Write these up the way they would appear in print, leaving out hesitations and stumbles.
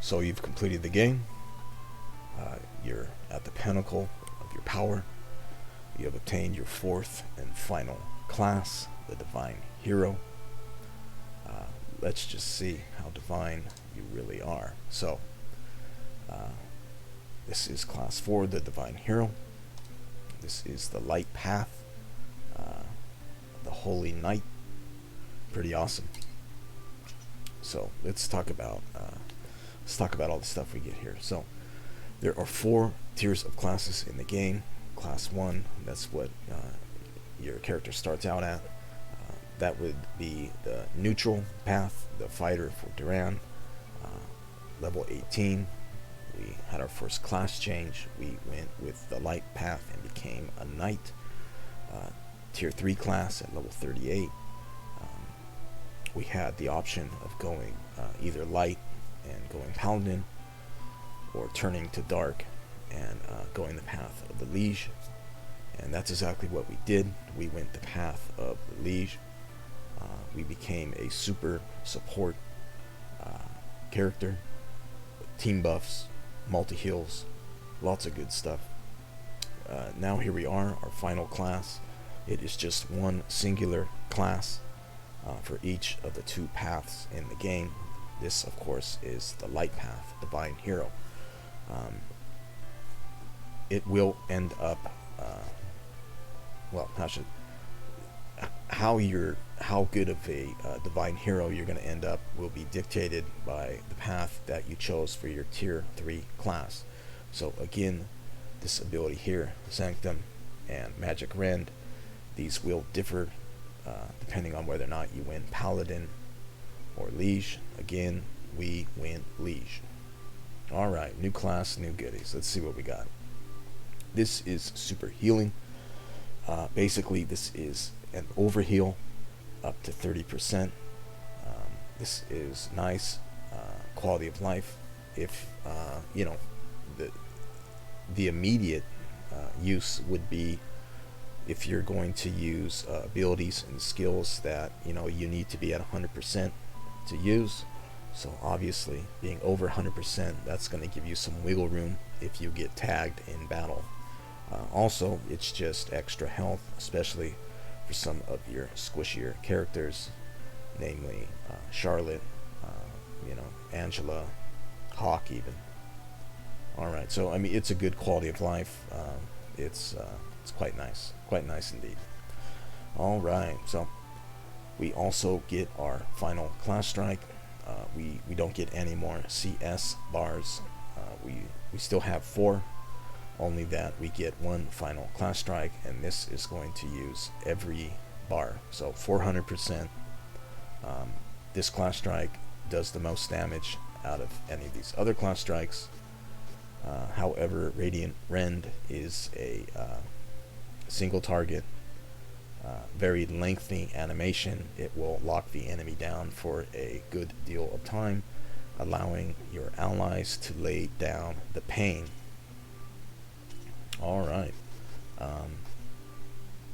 So you've completed the game. You're at the pinnacle of your power. You have obtained your fourth and final class, the Divine Hero. Let's just see how divine you really are. So, this is class 4, the Divine Hero. This is the Light Path, the Holy Knight. Pretty awesome. So let's talk about all the stuff we get here. So there are 4 tiers of classes in the game. Class 1, that's what your character starts out at. That would be the neutral path, the fighter for Duran. Level 18, we had our first class change. We went with the light path and became a knight. Tier 3 class at level 38. We had the option of going either light and going paladin, or turning to dark and going the path of the Liege. And that's exactly what we did. We went the path of the Liege. We became a super support character, team buffs, multi-heals, lots of good stuff. Now here we are, our final class. It is just one singular class for each of the 2 paths in the game. This, of course, is the light path, Divine Hero. It will end up, how good of a Divine Hero you're going to end up will be dictated by the path that you chose for your tier 3 class. So again, this ability here, Sanctum and Magic Rend, these will differ depending on whether or not you win Paladin or Liege. Again, we win Liege. Alright, new class, new goodies. Let's see what we got. This is super healing. Basically, this is an overheal up to 30%. This is nice quality of life. If the immediate use would be if you're going to use abilities and skills that you need to be at 100% to use. So obviously, being over 100%, that's going to give you some wiggle room if you get tagged in battle. Also, it's just extra health, especially for some of your squishier characters, namely Charlotte, Angela, Hawk even. Alright, so I mean, it's a good quality of life. It's quite nice indeed. Alright, so we also get our final class strike. We don't get any more CS bars. We still have 4, only that we get 1 final class strike, and this is going to use every bar, so 400%. This class strike does the most damage out of any of these other class strikes. However, Radiant Rend is a single target, very lengthy animation. It will lock the enemy down for a good deal of time, allowing your allies to lay down the pain. Alright.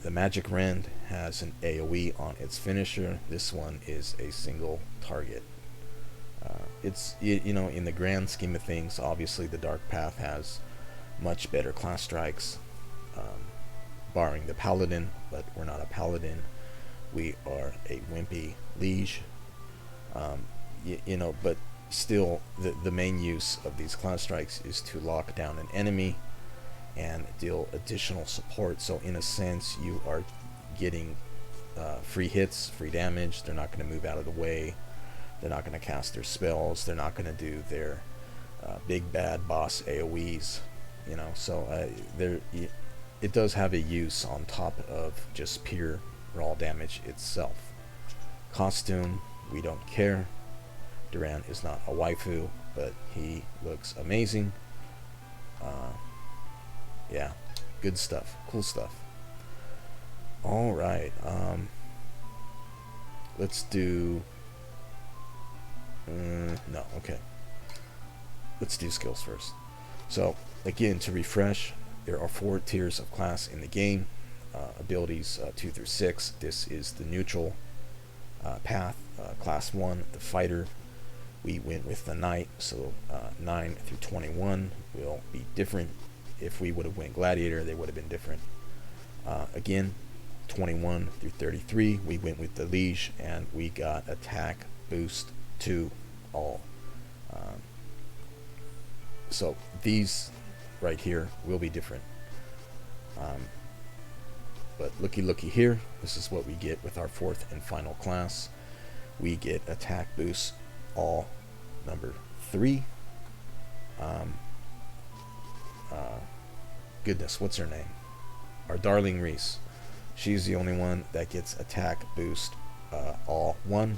The Magic Rend has an AoE on its finisher. This one is a single target. It's in the grand scheme of things, obviously the Dark Path has much better class strikes, barring the Paladin, but we're not a Paladin. We are a wimpy Liege. But still, the main use of these class strikes is to lock down an enemy and deal additional support. So in a sense, you are getting free hits, free damage. They're not going to move out of the way. They're not going to cast their spells. They're not going to do their big bad boss AoEs. So it does have a use on top of just pure raw damage itself. Costume, we don't care. Duran is not a waifu, but he looks amazing. Yeah, good stuff, cool stuff. Alright, let's do no, okay, let's do skills first. So again, to refresh, there are 4 tiers of class in the game. Abilities 2 through 6. This is the neutral path. Class 1, the fighter. we went with the knight, so 9 through 21 will be different. If we would have went gladiator, they would have been different. Again, 21 through 33, we went with the liege, and we got attack boost to all. So these right here will be different. But looky here, this is what we get with our fourth and final class. We get attack boost all number 3. Goodness, what's her name? Our darling Reese. She's the only one that gets attack boost all 1.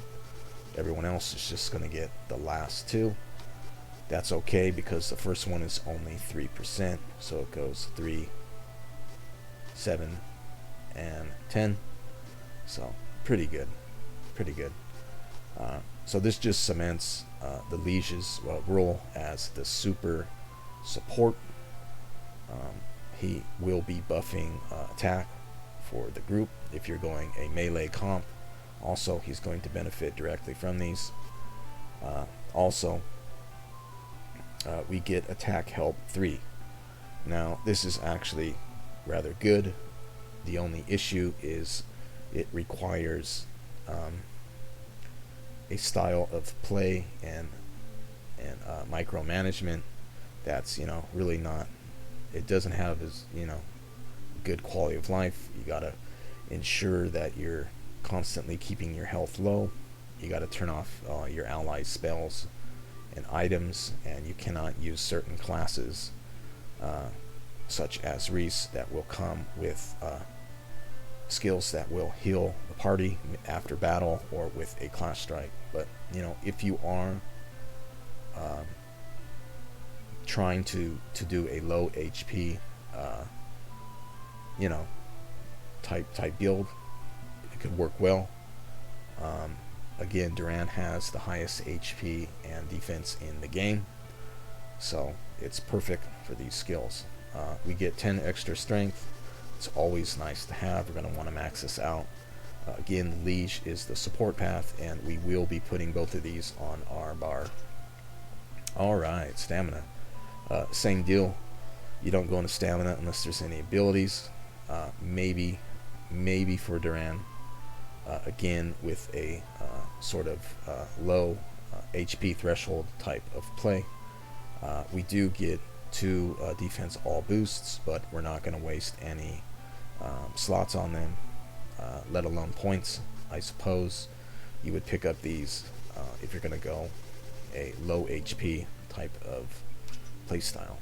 Everyone else is just going to get the last 2. That's okay because the first one is only 3%, so it goes 3, 7, and 10. So pretty good, pretty good. So this just cements the Liege's role as the super support. He will be buffing attack for the group if you're going a melee comp. Also, he's going to benefit directly from these. Also, we get attack help 3. Now, this is actually rather good. The only issue is it requires a style of play and micromanagement that's really not. It doesn't have as good quality of life. You gotta ensure that you're constantly keeping your health low. You gotta turn off your ally spells and items, and you cannot use certain classes such as Reese that will come with skills that will heal the party after battle or with a class strike. But if you are trying to do a low HP type build, it could work well. Again, Duran has the highest HP and defense in the game, so it's perfect for these skills. We get 10 extra strength. It's always nice to have. We're going to want to max this out. Again, Liege is the support path, and we will be putting both of these on our bar. Alright, stamina. Same deal. You don't go into stamina unless there's any abilities. Maybe for Duran, again with a sort of low HP threshold type of play. We do get 2 defense all boosts, but we're not going to waste any slots on them, let alone points. I suppose you would pick up these if you're going to go a low HP type of playstyle.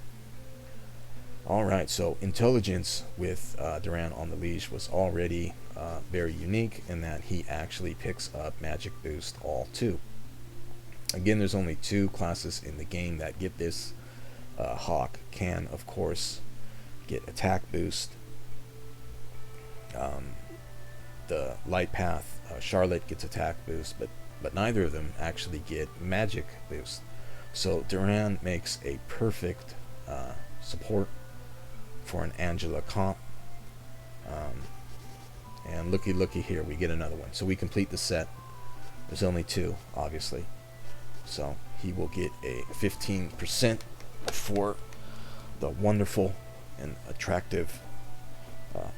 Alright, so intelligence with Duran on the Liege was already very unique in that he actually picks up magic boost all 2. Again, there's only 2 classes in the game that get this. Hawk can, of course, get attack boost. The light path, Charlotte gets attack boost, but neither of them actually get magic boost. So Duran makes a perfect support for an Angela comp. And looky here, we get another one. So we complete the set. There's only 2, obviously. So he will get a 15% for the wonderful and attractive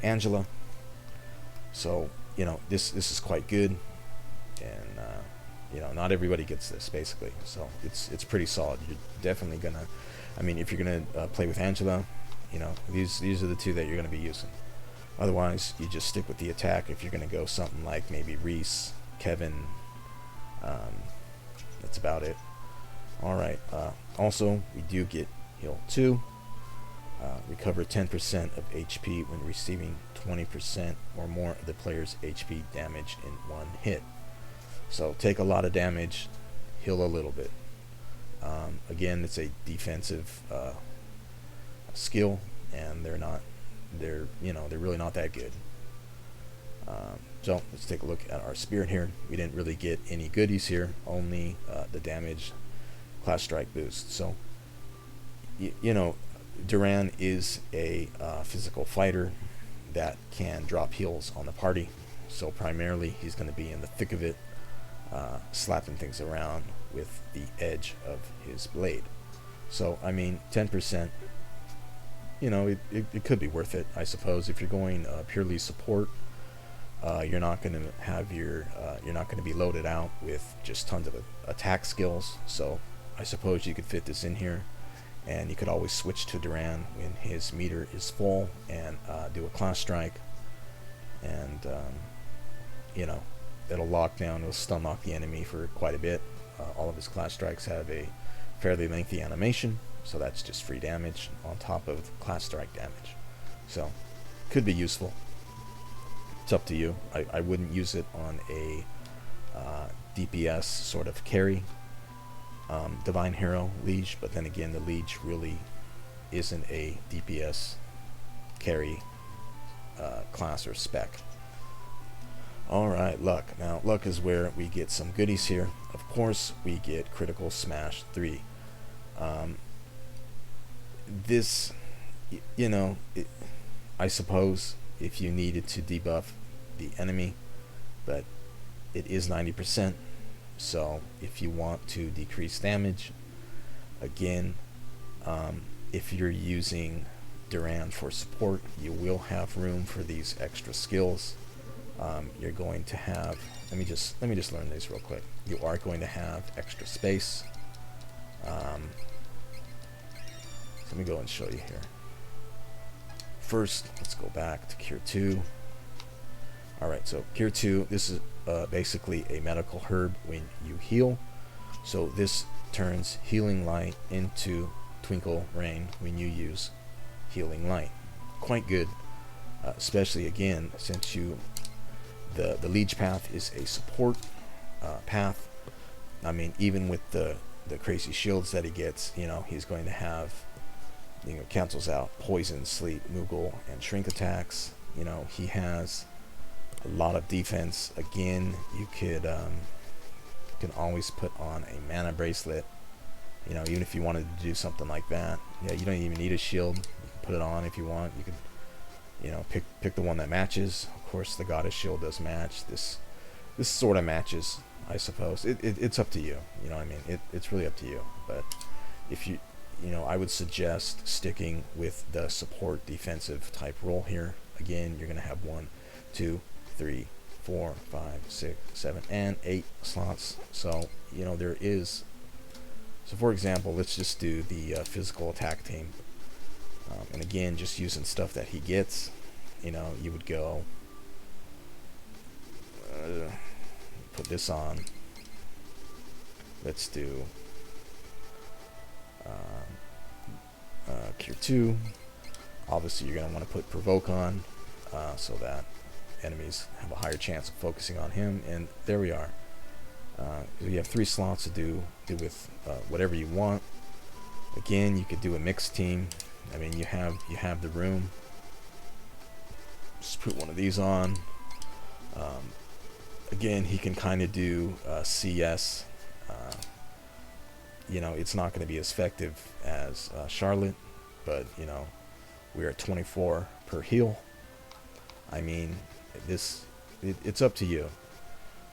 Angela. So this is quite good, and not everybody gets this basically. So it's pretty solid. You're definitely gonna, if you're gonna play with Angela, these are the 2 that you're gonna be using. Otherwise, you just stick with the attack. If you're gonna go something like maybe Reese, Kevin, that's about it. Alright, also we do get heal 2, recover 10% of HP when receiving 20% or more of the player's HP damage in 1 hit. So take a lot of damage, heal a little bit. Again, it's a defensive skill, and they're really not that good. So let's take a look at our spirit here. We didn't really get any goodies here, only the damage class strike boost. So Duran is a physical fighter that can drop heals on the party, so primarily he's going to be in the thick of it slapping things around with the edge of his blade. So, I mean, 10%, you know, it could be worth it, I suppose. If you're going purely support, you're not going to have you're not going to be loaded out with just tons of attack skills. So, I suppose you could fit this in here, and you could always switch to Duran when his meter is full and do a class strike, and you know, it'll lock down, it'll stun lock the enemy for quite a bit. All of his class strikes have a fairly lengthy animation, so that's just free damage on top of class strike damage. So, could be useful. It's up to you. I wouldn't use it on a DPS sort of carry Divine Hero Liege, but then again, the Liege really isn't a DPS carry class or spec. Alright, luck. Now, luck is where we get some goodies here. Of course, we get Critical Smash 3. This, you know, I suppose if you needed to debuff the enemy, but it is 90%. So, if you want to decrease damage, again, if you're using Duran for support, you will have room for these extra skills. You're going to have, let me just learn these real quick. You are going to have extra space. Let me go and show you here. First, let's go back to Cure 2. Alright, so Cure 2, this is basically a medical herb when you heal. So this turns Healing Light into Twinkle Rain when you use Healing Light. Quite good, especially again, since the Liege path is a support path. I mean, even with the crazy shields that he gets, you know, he's going to have, you know, cancels out poison, sleep, Moogle, and shrink attacks. You know, he has a lot of defense. Again, you can always put on a mana bracelet. You know, even if you wanted to do something like that, yeah, you don't even need a shield. You can put it on if you want. You can, you know, pick the one that matches. Of course, the Goddess shield does match. This sort of matches, I suppose. It's up to you. You know what I mean? It's really up to you. But if you know, I would suggest sticking with the support defensive type role here. Again, you're going to have 1, 2, 3, 4, 5, 6, 7, and 8 slots. So, you know, there is. So, for example, let's just do the physical attack team. And again, just using stuff that he gets. You know, you would go. Put this on. Let's do Cure 2. Obviously, you're going to want to put Provoke on so that enemies have a higher chance of focusing on him. And there we are. You have 3 slots to do with whatever you want. Again, you could do a mixed team. I mean, you have the room. Just put one of these on. Again, he can kind of do CS. You know, it's not going to be as effective as Charlotte, but, you know, we're at 24 per heal. I mean, it's up to you.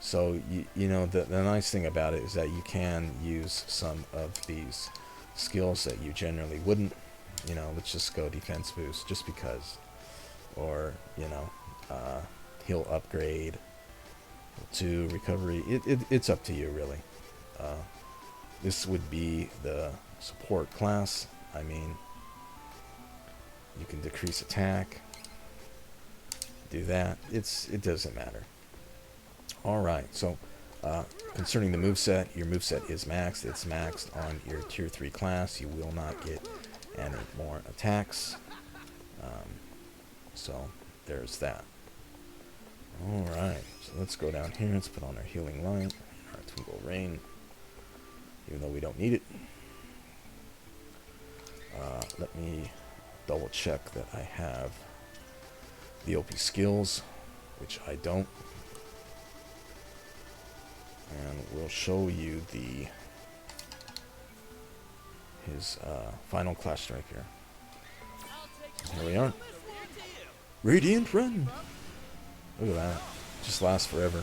So, you know, the nice thing about it is that you can use some of these skills that you generally wouldn't. You know, let's just go defense boost just because. Or, you know, heal upgrade. 2 recovery. It's up to you, really. This would be the support class. I mean, you can decrease attack. Do that. It doesn't matter. Alright, so concerning the moveset, your moveset is maxed. It's maxed on your tier 3 class. You will not get any more attacks. So there's that. Alright, so let's go down here. Let's put on our Healing Light, our Twinkle Rain, even though we don't need it. Let me double check that I have the OP skills, which I don't. And we'll show you his final class strike here. Here we are. Radiant Run! Look at that. Just lasts forever.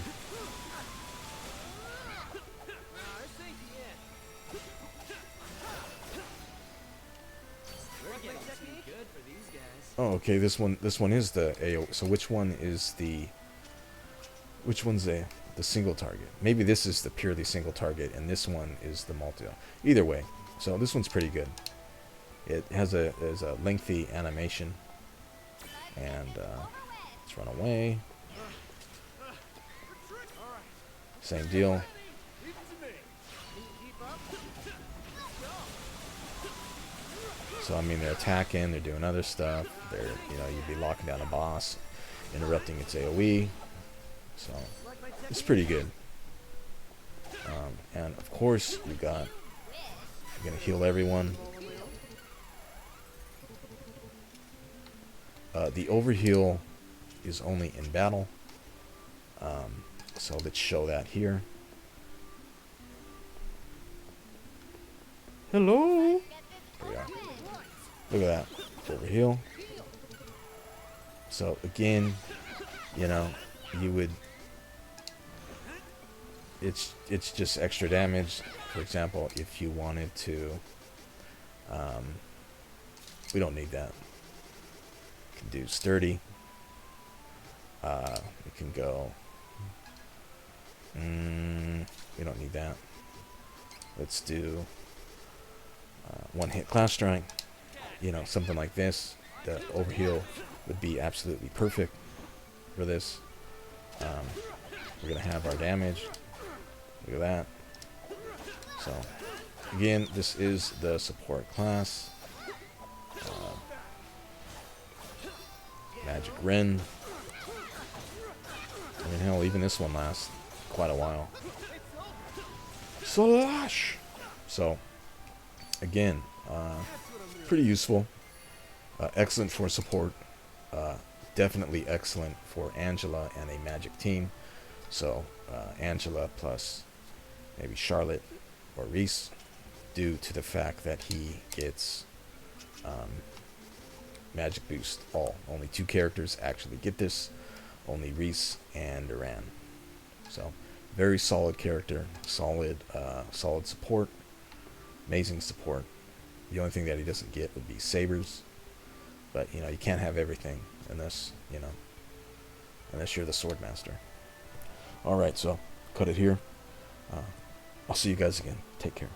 Oh, okay. This one is the AO. So which one is the? Which one's the single target? Maybe this is the purely single target, and this one is the multi. Either way, so this one's pretty good. It has a lengthy animation, and let's run away. Same deal. So I mean, they're attacking, they're doing other stuff. They're, you know, you'd be locking down a boss, interrupting its AOE. So it's pretty good. And of course, you're gonna heal everyone. The overheal is only in battle. So let's show that here. Hello. There we are. Look at that. Overheal. So again, you know, you would. It's just extra damage. For example, if you wanted to, we don't need that. You can do sturdy. We can go. We don't need that. Let's do one-hit class strike. You know, something like this. The overheal would be absolutely perfect for this. We're gonna have our damage. Look at that. So, again, this is the support class. Magic Ren. I mean, hell, even this one lasts quite a while. Slash! So, again, pretty useful. Excellent for support. Definitely excellent for Angela and a magic team. So, Angela plus maybe Charlotte or Reese, due to the fact that he gets magic boost all. Only 2 characters actually get this. Only Reese and Duran. So, very solid character. Solid support. Amazing support. The only thing that he doesn't get would be sabers. But, you know, you can't have everything unless, you know, unless you're the sword master. Alright, so cut it here. I'll see you guys again. Take care.